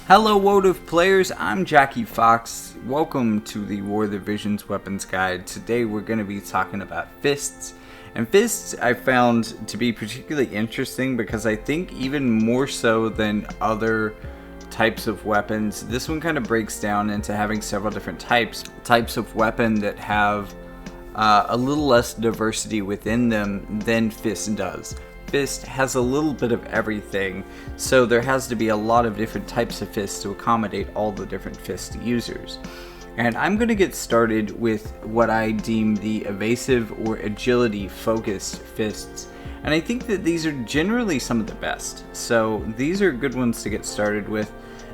Hello wotv players, I'm Jackie Fox. Welcome to the War of the Visions Weapons Guide. Today we're going to be talking about fists. And fists I found to be particularly interesting because I think even more so than other types of weapons, this one kind of breaks down into having several different types of weapon that have a little less diversity within them than fist does. Fist has a little bit of everything, so there has to be a lot of different types of fists to accommodate all the different fist users. And I'm going to get started with what I deem the evasive or agility focused fists, and I think that these are generally some of the best, so these are good ones to get started with.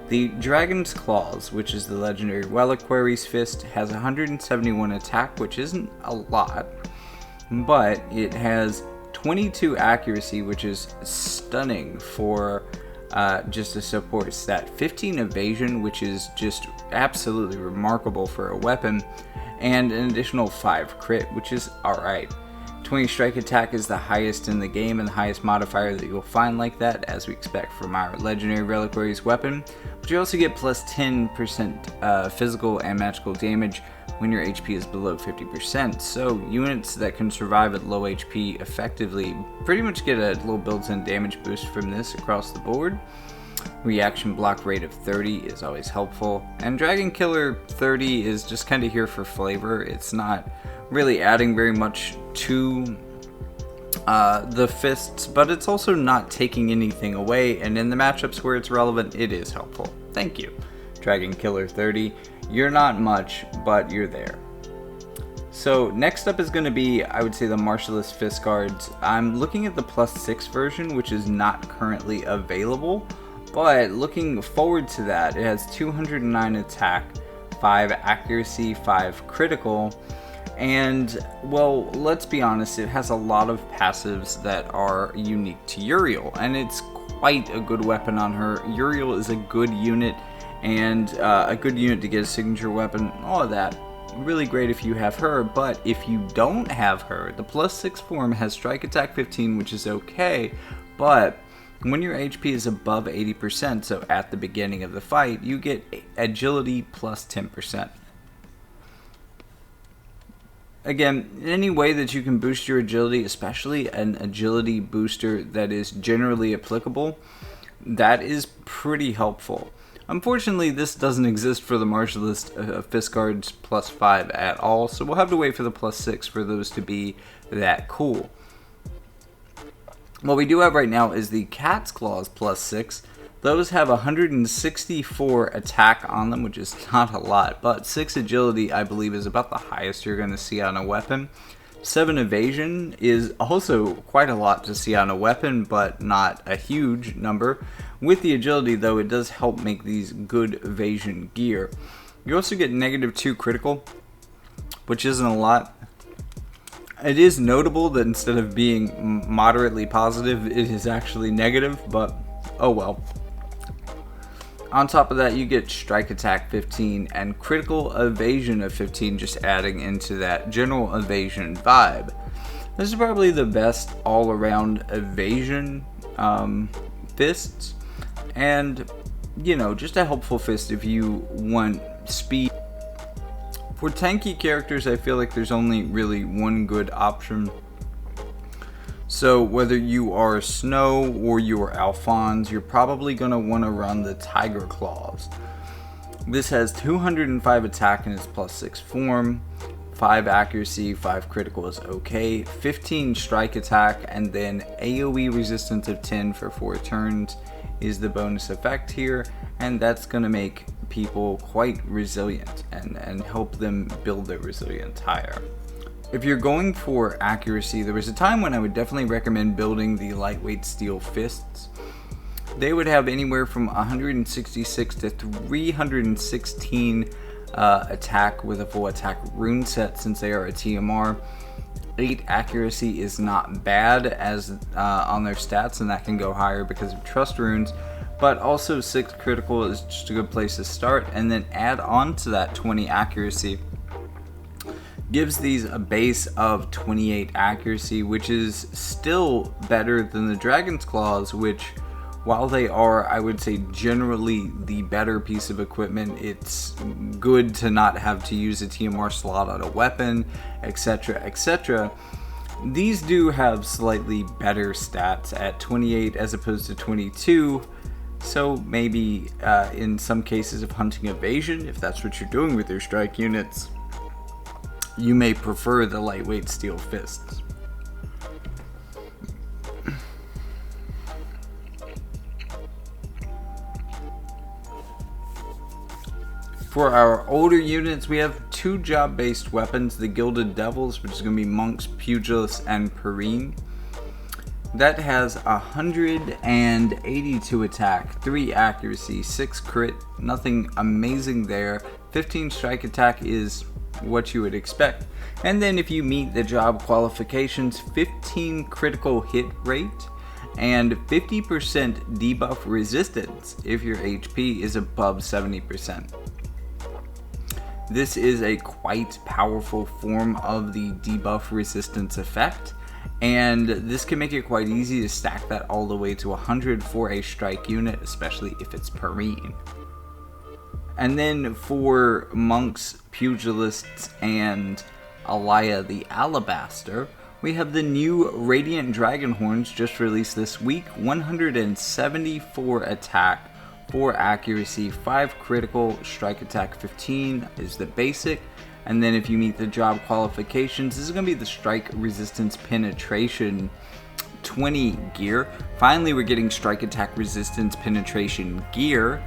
The Dragon's Claws, which is the legendary Reliquary's fist, has 171 attack, which isn't a lot, but it has 22 accuracy, which is stunning for just a support stat. 15 evasion, which is just absolutely remarkable for a weapon, and an additional 5 crit, which is alright. 20 strike attack is the highest in the game and the highest modifier that you'll find like that, as we expect from our legendary Reliquary's weapon. But you also get plus 10% physical and magical damage when your HP is below 50%, so units that can survive at low HP effectively pretty much get a little built-in damage boost from this across the board. Reaction block rate of 30 is always helpful, and Dragon Killer 30 is just kind of here for flavor. It's not really adding very much to the fists, but it's also not taking anything away, and in the matchups where it's relevant, it is helpful. Thank you, Dragon Killer 30. You're not much, but you're there. So next up is going to be, I would say, the Martialist Fist Guards. I'm looking at the +6 version, which is not currently available, but looking forward to that, it has 209 attack, 5 accuracy, 5 critical, and, well, let's be honest, it has a lot of passives that are unique to Uriel, and it's quite a good weapon on her. Uriel is a good unit, and a good unit to get a signature weapon, all of that. Really great if you have her, but if you don't have her, the +6 form has strike attack 15, which is okay, but when your HP is above 80%, so at the beginning of the fight, you get agility plus 10%. Again, any way that you can boost your agility, especially an agility booster that is generally applicable, that is pretty helpful. Unfortunately, this doesn't exist for the Martialist Fist Guards +5 at all, so we'll have to wait for the +6 for those to be that cool. What we do have right now is the Cat's Claws +6. Those have 164 attack on them, which is not a lot, but 6 agility, I believe, is about the highest you're going to see on a weapon. 7 evasion is also quite a lot to see on a weapon, but not a huge number. With the agility, though, it does help make these good evasion gear. You also get -2 critical, which isn't a lot. It is notable that instead of being moderately positive, it is actually negative, but oh well. On top of that, you get strike attack 15 and critical evasion of 15, just adding into that general evasion vibe. This is probably the best all-around evasion fists, and, you know, just a helpful fist if you want speed. For tanky characters, I feel like there's only really one good option. So whether you are Snow or you are Alphonse, you're probably going to want to run the Tiger Claws. This has 205 attack in its +6 form, 5 accuracy, 5 critical is okay, 15 strike attack, and then AoE resistance of 10 for 4 turns is the bonus effect here, and that's going to make people quite resilient and help them build their resilience higher. If you're going for accuracy, there was a time when I would definitely recommend building the lightweight steel fists. They would have anywhere from 166 to 316 attack with a full attack rune set, since they are a TMR. 8 accuracy is not bad as on their stats, and that can go higher because of trust runes, but also 6 critical is just a good place to start, and then add on to that 20 accuracy. Gives these a base of 28 accuracy, which is still better than the Dragon's Claws, which while they are, I would say, generally the better piece of equipment, it's good to not have to use a TMR slot on a weapon, etc., etc. These do have slightly better stats at 28 as opposed to 22, so maybe in some cases of hunting evasion, if that's what you're doing with your strike units, you may prefer the lightweight steel fists. For our older units, we have 2 job-based weapons, the Gilded Devils, which is going to be Monks, Pugilists, and Perrine. That has 182 attack, 3 accuracy, 6 crit, nothing amazing there. 15 strike attack is what you would expect. And then if you meet the job qualifications, 15 critical hit rate, and 50% debuff resistance if your HP is above 70%. This is a quite powerful form of the debuff resistance effect, and this can make it quite easy to stack that all the way to 100 for a strike unit, especially if it's Perrine. And then for Monks, Pugilists, and Alaya the Alabaster, we have the new Radiant Dragon Horns just released this week. 174 attack, 4 accuracy, 5 critical, strike attack 15 is the basic. And then if you meet the job qualifications, this is going to be the strike resistance penetration 20 gear. Finally, we're getting strike attack resistance penetration gear.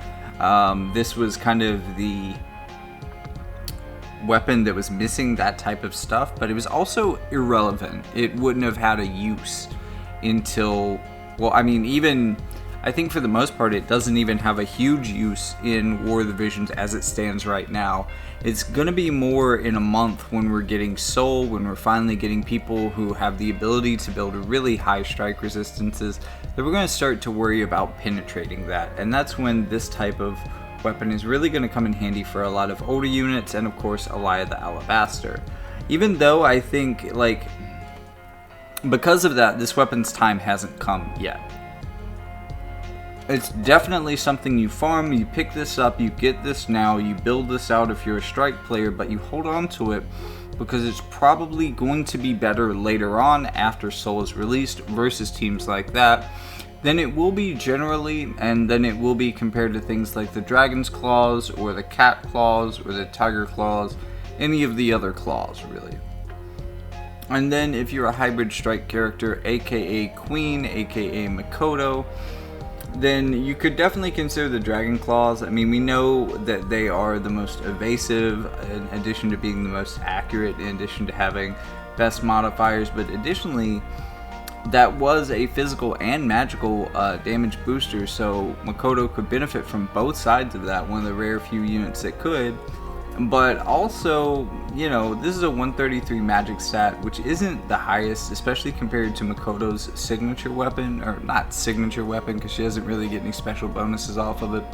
This was kind of the weapon that was missing that type of stuff, but it was also irrelevant. It wouldn't have had a use until, well, I mean, even I think for the most part it doesn't even have a huge use in War of the Visions as it stands right now. It's going to be more in a month when we're getting Soul, when we're finally getting people who have the ability to build really high strike resistances, that we're going to start to worry about penetrating that. And that's when this type of weapon is really going to come in handy for a lot of older units, and of course Alaya the Alabaster. Even though I think, like, because of that, this weapon's time hasn't come yet. It's definitely something you farm, you pick this up, you get this now, you build this out if you're a strike player, but you hold on to it because it's probably going to be better later on after Soul is released versus teams like that than it will be generally, and then it will be compared to things like the Dragon's Claws or the Cat Claws or the Tiger Claws, any of the other claws really. And then if you're a hybrid strike character, aka Queen, aka Makoto, then you could definitely consider the Dragon Claws. I mean, we know that they are the most evasive in addition to being the most accurate, in addition to having best modifiers, but additionally that was a physical and magical damage booster, so Makoto could benefit from both sides of that, one of the rare few units that could. But also, you know, this is a 133 magic stat, which isn't the highest, especially compared to Makoto's signature weapon, or not signature weapon because she doesn't really get any special bonuses off of it,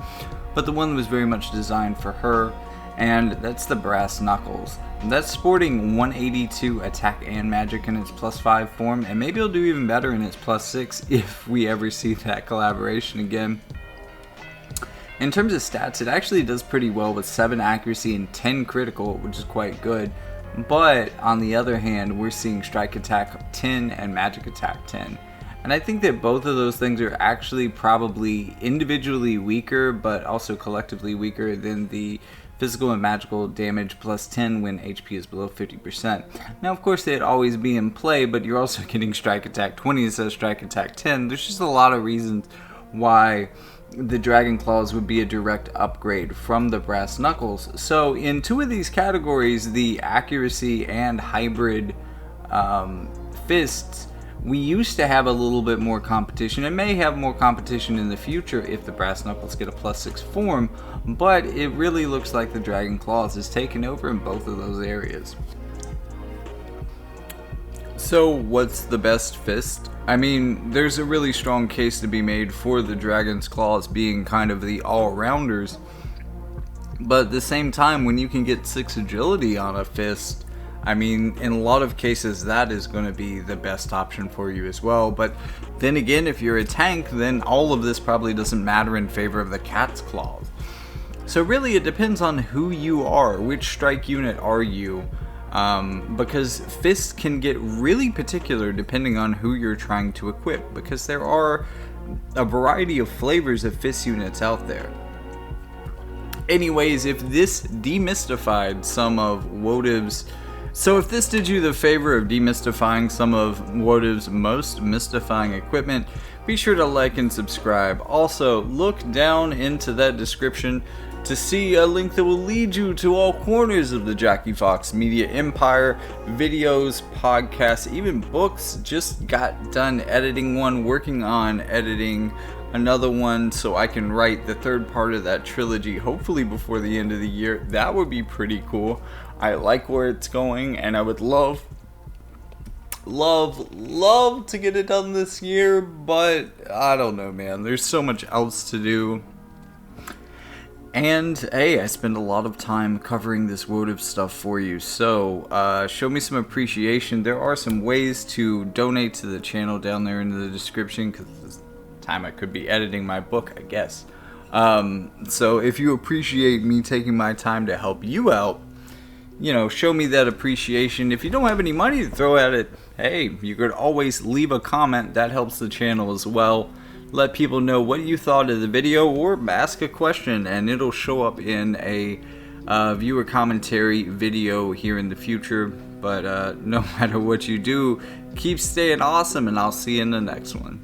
but the one that was very much designed for her, and that's the Brass Knuckles. That's sporting 182 attack and magic in its +5 form, and maybe it'll do even better in its +6 if we ever see that collaboration again. In terms of stats, it actually does pretty well with 7 accuracy and 10 critical, which is quite good. But on the other hand, we're seeing strike attack 10 and magic attack 10. And I think that both of those things are actually probably individually weaker, but also collectively weaker than the physical and magical damage +10 when HP is below 50%. Now, of course, they'd always be in play, but you're also getting strike attack 20 instead of strike attack 10. There's just a lot of reasons why the Dragon Claws would be a direct upgrade from the Brass Knuckles. So in 2 of these categories, the accuracy and hybrid fists, we used to have a little bit more competition, and may have more competition in the future if the Brass Knuckles get a +6 form, but it really looks like the Dragon Claws is taking over in both of those areas. So what's the best fist? I mean, there's a really strong case to be made for the Dragon's Claws being kind of the all-rounders, but at the same time, when you can get 6 agility on a fist, I mean, in a lot of cases, that is going to be the best option for you as well. But then again, if you're a tank, then all of this probably doesn't matter in favor of the cat's claws. So really, it depends on who you are. Which strike unit are you? Because fists can get really particular depending on who you're trying to equip, because there are a variety of flavors of fist units out there. Anyways, if this demystified some of wotv's... So if this did you the favor of demystifying some of wotv's most mystifying equipment, be sure to like and subscribe. Also, look down into that description to see a link that will lead you to all corners of the Jackie Fox Media Empire. Videos, podcasts, even books. Just got done editing one, working on editing another one so I can write the third part of that trilogy, hopefully before the end of the year. That would be pretty cool. I like where it's going, and I would love to get it done this year, but I don't know, man. There's so much else to do. And hey, I spend a lot of time covering this wotv stuff for you, so show me some appreciation. There are some ways to donate to the channel down there in the description, because this time I could be editing my book, I guess. So if you appreciate me taking my time to help you out, you know, show me that appreciation. If you don't have any money to throw at it, hey, you could always leave a comment. That helps the channel as well. Let people know what you thought of the video, or ask a question, and it'll show up in a viewer commentary video here in the future. But no matter what you do, keep staying awesome, and I'll see you in the next one.